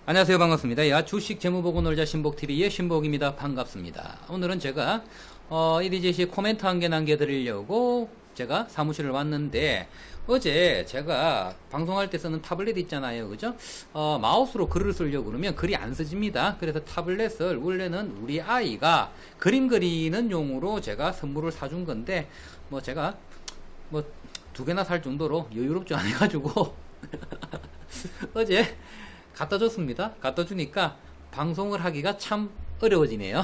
안녕하세요. 반갑습니다. 야, 주식 재무보고 놀자 신복TV의 신복입니다. 반갑습니다. 오늘은 제가 EDGC 코멘트 한 개 남겨드리려고 제가 사무실을 왔는데, 어제 제가 방송할 때 쓰는 타블렛 있잖아요. 그죠? 마우스로 글을 쓰려고 그러면 글이 안 쓰집니다. 그래서 타블렛을 원래는 우리 아이가 그림 그리는 용으로 제가 선물을 사준 건데, 제가 두 개나 살 정도로 여유롭지 않아가지고 어제 갖다 줬습니다. 갖다 주니까 방송을 하기가 참 어려워지네요.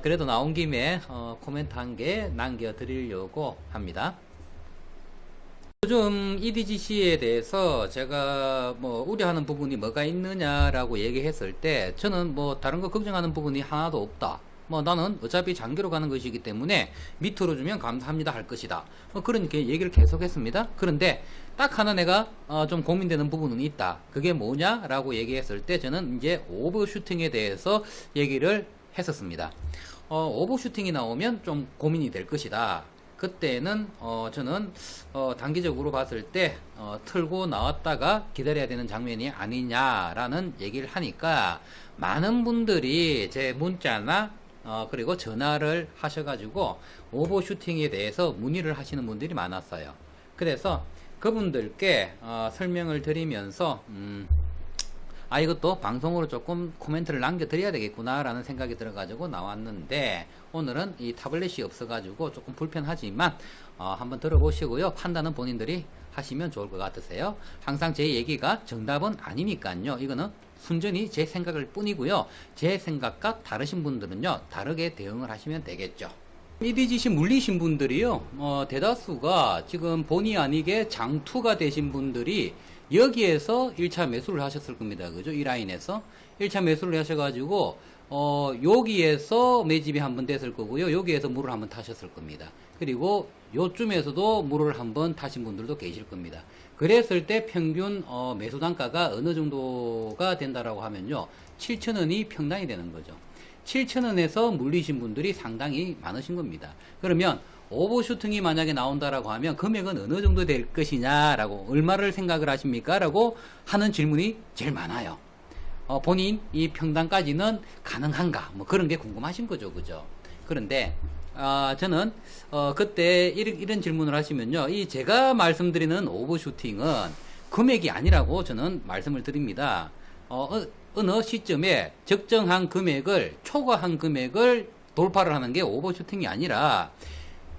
그래도 나온 김에 코멘트 한 개 남겨드리려고 합니다. 요즘 EDGC에 대해서 제가 우려하는 부분이 뭐가 있느냐라고 얘기했을 때, 저는 다른 거 걱정하는 부분이 하나도 없다. 나는 어차피 장기로 가는 것이기 때문에 밑으로 주면 감사합니다 할 것이다. 그런 얘기를 계속 했습니다. 그런데 딱 하나 내가 좀 고민되는 부분은 있다. 그게 뭐냐라고 얘기했을 때, 저는 이제 오버슈팅에 대해서 얘기를 했었습니다. 오버슈팅이 나오면 좀 고민이 될 것이다. 그때는 저는 단기적으로 봤을 때 틀고 나왔다가 기다려야 되는 장면이 아니냐라는 얘기를 하니까, 많은 분들이 제 문자나 그리고 전화를 하셔가지고 오버슈팅에 대해서 문의를 하시는 분들이 많았어요. 그래서 그분들께 설명을 드리면서 이것도 방송으로 조금 코멘트를 남겨드려야 되겠구나 라는 생각이 들어가지고 나왔는데, 오늘은 이 타블렛이 없어가지고 조금 불편하지만 한번 들어보시고요. 판단은 본인들이 하시면 좋을 것 같으세요. 항상 제 얘기가 정답은 아니니까요. 이거는 순전히 제 생각일 뿐이고요. 제 생각과 다르신 분들은요, 다르게 대응을 하시면 되겠죠. EDGC 물리신 분들이요, 대다수가 지금 본의 아니게 장투가 되신 분들이 여기에서 1차 매수를 하셨을 겁니다. 그죠? 이 라인에서 1차 매수를 하셔가지고 여기에서 매집이 한번 됐을 거고요. 여기에서 물을 한번 타셨을 겁니다. 그리고 요쯤에서도 물을 한번 타신 분들도 계실 겁니다. 그랬을 때 평균 매수 단가가 어느 정도가 된다라고 하면요, 7,000원이 평단이 되는 거죠. 7,000원에서 물리신 분들이 상당히 많으신 겁니다. 그러면 오버슈팅이 만약에 나온다라고 하면 금액은 어느 정도 될 것이냐라고, 얼마를 생각을 하십니까? 라고 하는 질문이 제일 많아요. 본인 이 평단까지는 가능한가? 그런 게 궁금하신 거죠. 그죠? 그런데 저는 그때 이런 질문을 하시면요, 이 제가 말씀드리는 오버슈팅은 금액이 아니라고 저는 말씀을 드립니다. 어느 시점에 적정한 금액을, 초과한 금액을 돌파를 하는 게 오버슈팅이 아니라,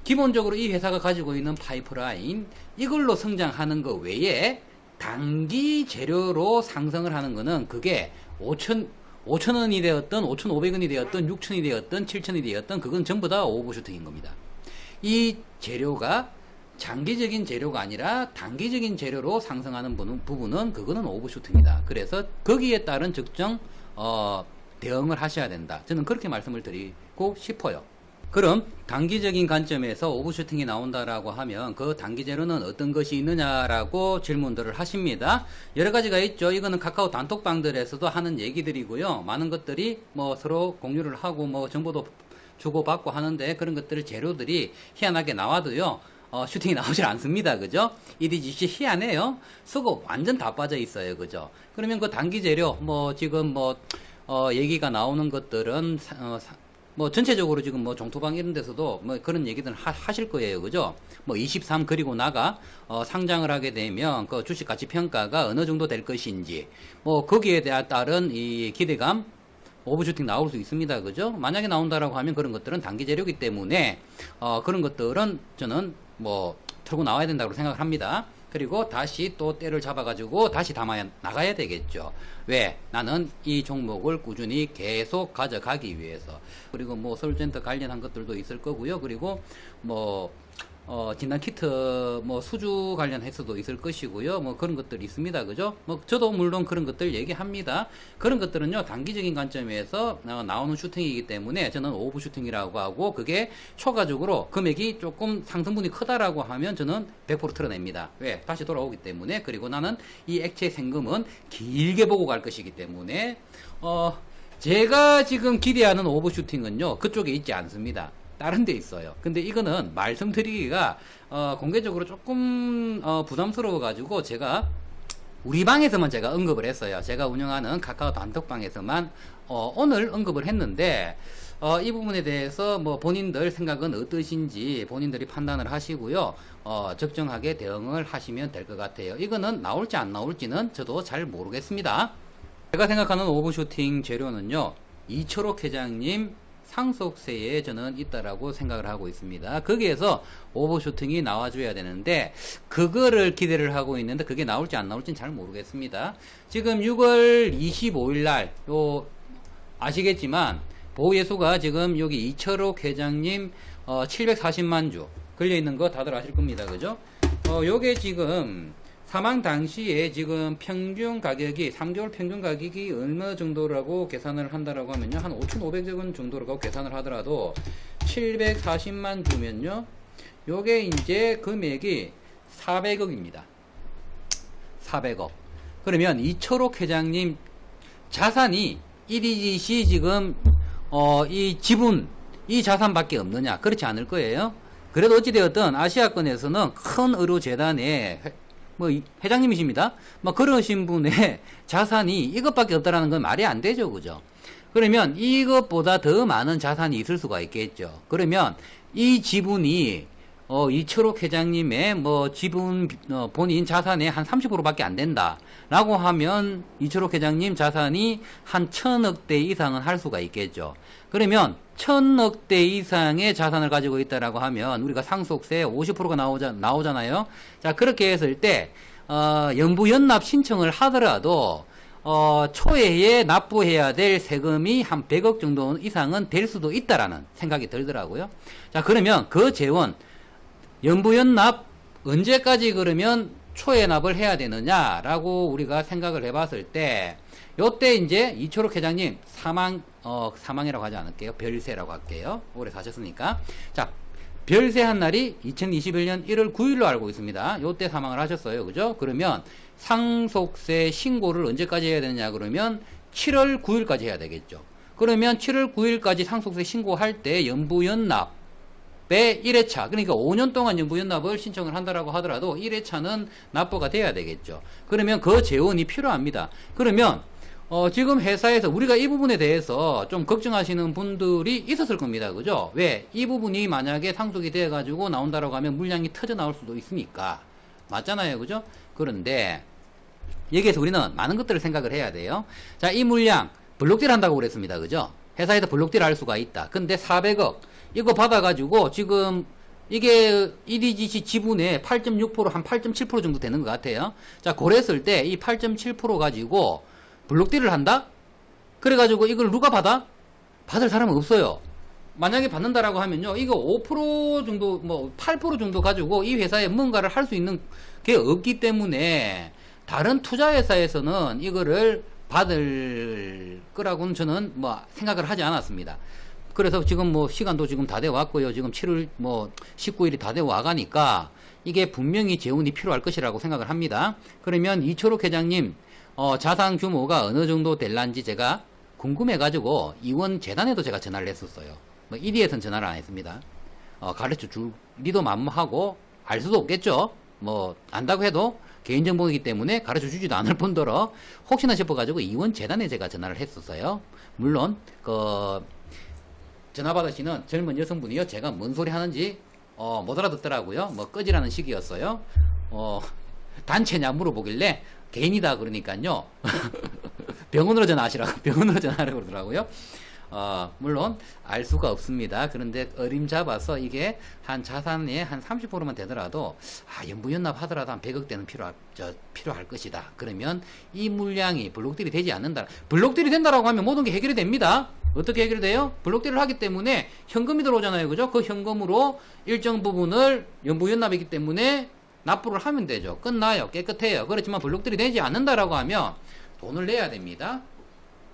기본적으로 이 회사가 가지고 있는 파이프라인, 이걸로 성장하는 것 외에 단기 재료로 상승을 하는 거는, 그게 5,000원이 되었던 5,500원이 되었던 6,000원이 되었던 7,000원이 되었던, 그건 전부 다 오버슈팅인 겁니다. 이 재료가 장기적인 재료가 아니라 단기적인 재료로 상승하는 부분은 그거는 오버슈팅이다. 그래서 거기에 따른 적정 대응을 하셔야 된다. 저는 그렇게 말씀을 드리고 싶어요. 그럼 단기적인 관점에서 오버슈팅이 나온다라고 하면 그 단기 재료는 어떤 것이 있느냐라고 질문들을 하십니다. 여러 가지가 있죠. 이거는 카카오 단톡방들에서도 하는 얘기들이고요. 많은 것들이 서로 공유를 하고 정보도 주고받고 하는데, 그런 것들을 재료들이 희한하게 나와도요, 슈팅이 나오질 않습니다. 그죠? EDGC 희한해요. 수급 완전 다 빠져 있어요. 그죠? 그러면 그 단기 재료, 지금 얘기가 나오는 것들은 전체적으로 지금 종토방 이런 데서도 그런 얘기들 하실 거예요. 그죠? 23 그리고 나가 상장을 하게 되면 그 주식 가치 평가가 어느 정도 될 것인지, 거기에 따른 이 기대감, 오버슈팅 나올 수 있습니다. 그죠? 만약에 나온다라고 하면 그런 것들은 단기 재료이기 때문에 그런 것들은 저는 털고 나와야 된다고 생각을 합니다. 그리고 다시 또 때를 잡아가지고 다시 담아 나가야 되겠죠. 왜? 나는 이 종목을 꾸준히 계속 가져가기 위해서. 그리고 서울젠터 관련한 것들도 있을 거고요. 그리고 진단키트 수주 관련해서도 있을 것이고요. 그런 것들이 있습니다. 그죠? 저도 물론 그런 것들 얘기합니다. 그런 것들은요, 단기적인 관점에서 나오는 슈팅이기 때문에 저는 오버슈팅이라고 하고, 그게 초과적으로 금액이 조금 상승분이 크다라고 하면 저는 100% 틀어냅니다. 왜? 다시 돌아오기 때문에. 그리고 나는 이 액체 생금은 길게 보고 갈 것이기 때문에 제가 지금 기대하는 오버슈팅은요, 그쪽에 있지 않습니다. 다른 데 있어요. 근데 이거는 말씀드리기가 공개적으로 조금 부담스러워 가지고 제가 우리 방에서만 제가 언급을 했어요. 제가 운영하는 카카오 단톡방에서만 오늘 언급을 했는데 이 부분에 대해서 뭐 본인들 생각은 어떠신지 본인들이 판단을 하시고요. 적정하게 대응을 하시면 될 것 같아요. 이거는 나올지 안 나올지는 저도 잘 모르겠습니다. 제가 생각하는 오버슈팅 재료는요, 이철옥 회장님 상속세에 저는 있다라고 생각을 하고 있습니다. 거기에서 오버슈팅이 나와줘야 되는데 그거를 기대를 하고 있는데 그게 나올지 안 나올지는 잘 모르겠습니다. 지금 6월 25일 날 아시겠지만 보호예수가 지금 여기 이철옥 회장님 740만 주 걸려있는 거 다들 아실 겁니다. 그죠? 요게 지금 사망 당시에 지금 평균 가격이 3개월 평균 가격이 어느 정도라고 계산을 한다라고 하면요, 한 5,500억 원 정도라고 계산을 하더라도 740만 주면요, 요게 이제 금액이 400억입니다. 400억. 그러면 이철옥 회장님 자산이 1위짓이 지금 이 지분, 이 자산밖에 없느냐? 그렇지 않을 거예요. 그래도 어찌되었든 아시아권에서는 큰 의료재단에 뭐 회장님이십니다. 뭐 그러신 분의 자산이 이것밖에 없다라는 건 말이 안 되죠, 그죠? 그러면 이것보다 더 많은 자산이 있을 수가 있겠죠. 그러면 이 지분이 이철옥 회장님의 뭐 지분 본인 자산의 한 30%밖에 안 된다라고 하면 이철옥 회장님 자산이 한 1,000억대 이상은 할 수가 있겠죠. 그러면 1,000억대 이상의 자산을 가지고 있다라고 하면 우리가 상속세 50%가 나오잖아요. 자, 그렇게 했을 때 연부연납 신청을 하더라도 초회에 납부해야 될 세금이 한 100억 정도 이상은 될 수도 있다라는 생각이 들더라고요. 자, 그러면 그 재원 연부연납 언제까지 그러면 초회납을 해야 되느냐라고 우리가 생각을 해봤을 때 요때 이제 이철옥 회장님 사망이라고 하지 않을게요. 별세라고 할게요. 오래 사셨으니까. 자, 별세한 날이 2021년 1월 9일로 알고 있습니다. 요때 사망을 하셨어요. 그죠? 그러면 상속세 신고를 언제까지 해야 되느냐 그러면 7월 9일까지 해야 되겠죠. 그러면 7월 9일까지 상속세 신고할 때 연부연납 1회차, 그러니까 5년 동안 연부연납을 신청을 한다라고 하더라도 1회차는 납부가 돼야 되겠죠. 그러면 그 재원이 필요합니다. 그러면 지금 회사에서 우리가 이 부분에 대해서 좀 걱정하시는 분들이 있었을 겁니다. 그죠? 왜? 이 부분이 만약에 상속이 돼가지고 나온다라고 하면 물량이 터져 나올 수도 있으니까. 맞잖아요. 그죠? 그런데 여기에서 우리는 많은 것들을 생각을 해야 돼요. 자, 이 물량 블록딜 한다고 그랬습니다. 그죠? 회사에서 블록딜 할 수가 있다. 근데 400억 이거 받아가지고 지금 이게 EDGC 지분의 8.6% 한 8.7% 정도 되는 것 같아요. 자, 그랬을 때 이 8.7% 가지고 블록딜을 한다? 그래가지고 이걸 누가 받아? 받을 사람은 없어요. 만약에 받는다라고 하면요, 이거 5% 정도, 뭐 8% 정도 가지고 이 회사에 뭔가를 할 수 있는 게 없기 때문에 다른 투자회사에서는 이거를 받을 거라고는 저는 뭐 생각을 하지 않았습니다. 그래서 지금 뭐 시간도 지금 다 돼 왔고요. 지금 7월 뭐 19일이 다 돼 와가니까 이게 분명히 재원이 필요할 것이라고 생각을 합니다. 그러면 이철옥 회장님 자산 규모가 어느 정도 될란지 제가 궁금해가지고 이원재단에도 제가 전화를 했었어요. 뭐 1위에서는 전화를 안 했습니다. 가르쳐 주기도 만무하고 알 수도 없겠죠. 뭐 안다고 해도 개인정보이기 때문에 가르쳐 주지도 않을 뿐더러 혹시나 싶어가지고 이원재단에 제가 전화를 했었어요. 물론 전화 받으시는 젊은 여성분이요, 제가 뭔 소리 하는지 못 알아듣더라고요. 뭐 꺼지라는 식이었어요. 단체냐 물어보길래 개인이다 그러니까요. 병원으로 전화하시라고, 병원으로 전화하라고 그러더라고요. 물론 알 수가 없습니다. 그런데 어림잡아서 이게 한 자산의 한 30%만 되더라도 연부연납 하더라도 한 100억대는 필요할 것이다. 그러면 이 물량이 블록딜이 되지 않는다. 블록딜이 된다라고 하면 모든 게 해결이 됩니다. 어떻게 해결이 돼요? 블록딜을 하기 때문에 현금이 들어오잖아요. 그죠? 그 현금으로 일정 부분을 연부연납이기 때문에 납부를 하면 되죠. 끝나요. 깨끗해요. 그렇지만 블록딜이 되지 않는다라고 하면 돈을 내야 됩니다.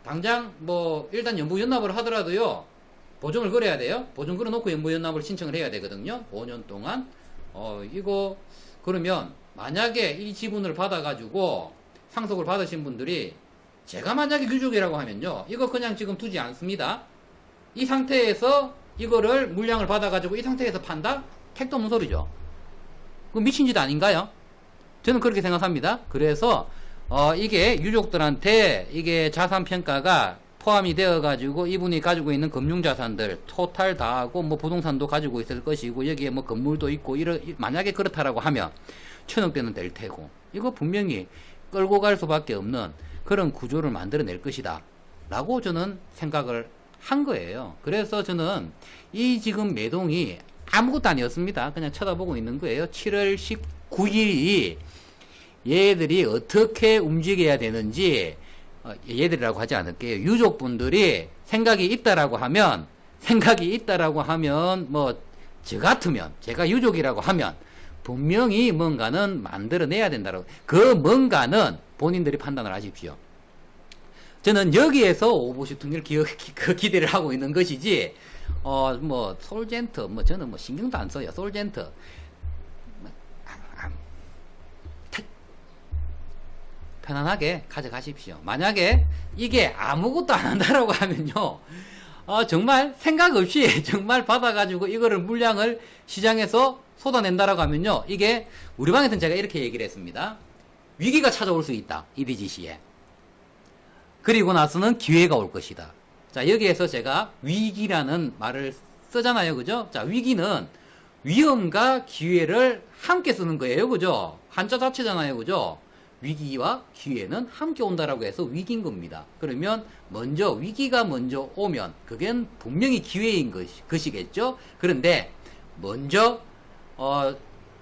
당장 뭐 일단 연부연납을 하더라도요, 보증을 걸어야 돼요. 보증 걸어놓고 연부연납을 신청을 해야 되거든요. 5년 동안. 이거 그러면 만약에 이 지분을 받아가지고 상속을 받으신 분들이 제가 만약에 유족이라고 하면요, 이거 그냥 지금 두지 않습니다. 이 상태에서 이거를 물량을 받아가지고 이 상태에서 판다? 택도 없는 소리죠. 그 미친 짓 아닌가요? 저는 그렇게 생각합니다. 그래서 이게 유족들한테 이게 자산 평가가 포함이 되어 가지고 이분이 가지고 있는 금융 자산들 토탈 다 하고 뭐 부동산도 가지고 있을 것이고 여기에 뭐 건물도 있고 만약에 그렇다라고 하면 1,000억대는 될 테고 이거 분명히 끌고 갈 수밖에 없는 그런 구조를 만들어낼 것이다 라고 저는 생각을 한 거예요. 그래서 저는 이 지금 매동이 아무것도 아니었습니다. 그냥 쳐다보고 있는 거예요. 7월 19일이 얘들이 어떻게 움직여야 되는지 얘들이라고 하지 않을게요. 유족분들이 생각이 있다라고 하면 뭐 저 같으면 제가 유족이라고 하면 분명히 뭔가는 만들어내야 된다라고. 그 뭔가는 본인들이 판단을 하십시오. 저는 여기에서 오버슛 등을 기대를 하고 있는 것이지 뭐 솔젠트 뭐 저는 뭐 신경도 안 써요. 솔젠트 편안하게 가져가십시오. 만약에 이게 아무것도 안 한다라고 하면요, 정말 생각 없이 정말 받아가지고 이거를 물량을 시장에서 쏟아낸다라고 하면요, 이게 우리 방에서는 제가 이렇게 얘기를 했습니다. 위기가 찾아올 수 있다. EDGC에. 그리고 나서는 기회가 올 것이다. 자, 여기에서 제가 위기라는 말을 쓰잖아요. 그죠? 자, 위기는 위험과 기회를 함께 쓰는 거예요. 그죠? 한자 자체잖아요. 그죠? 위기와 기회는 함께 온다라고 해서 위기인 겁니다. 그러면 위기가 먼저 오면 그건 분명히 기회인 것이겠죠. 그런데 먼저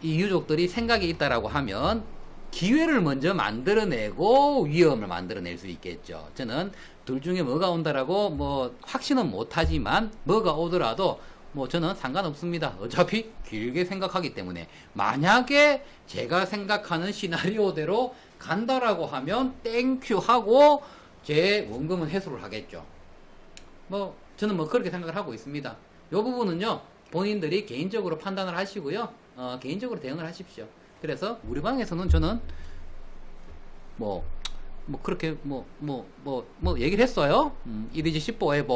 이 유족들이 생각이 있다라고 하면 기회를 먼저 만들어내고 위험을 만들어낼 수 있겠죠. 저는 둘 중에 뭐가 온다라고 뭐 확신은 못하지만 뭐가 오더라도 뭐 저는 상관없습니다. 어차피 길게 생각하기 때문에 만약에 제가 생각하는 시나리오대로 간다라고 하면 땡큐 하고 제 원금은 회수를 하겠죠. 뭐 저는 뭐 그렇게 생각을 하고 있습니다. 이 부분은요 본인들이 개인적으로 판단을 하시고요. 개인적으로 대응을 하십시오. 그래서 우리 방에서는 저는 그렇게 얘기를 했어요. EDG 14에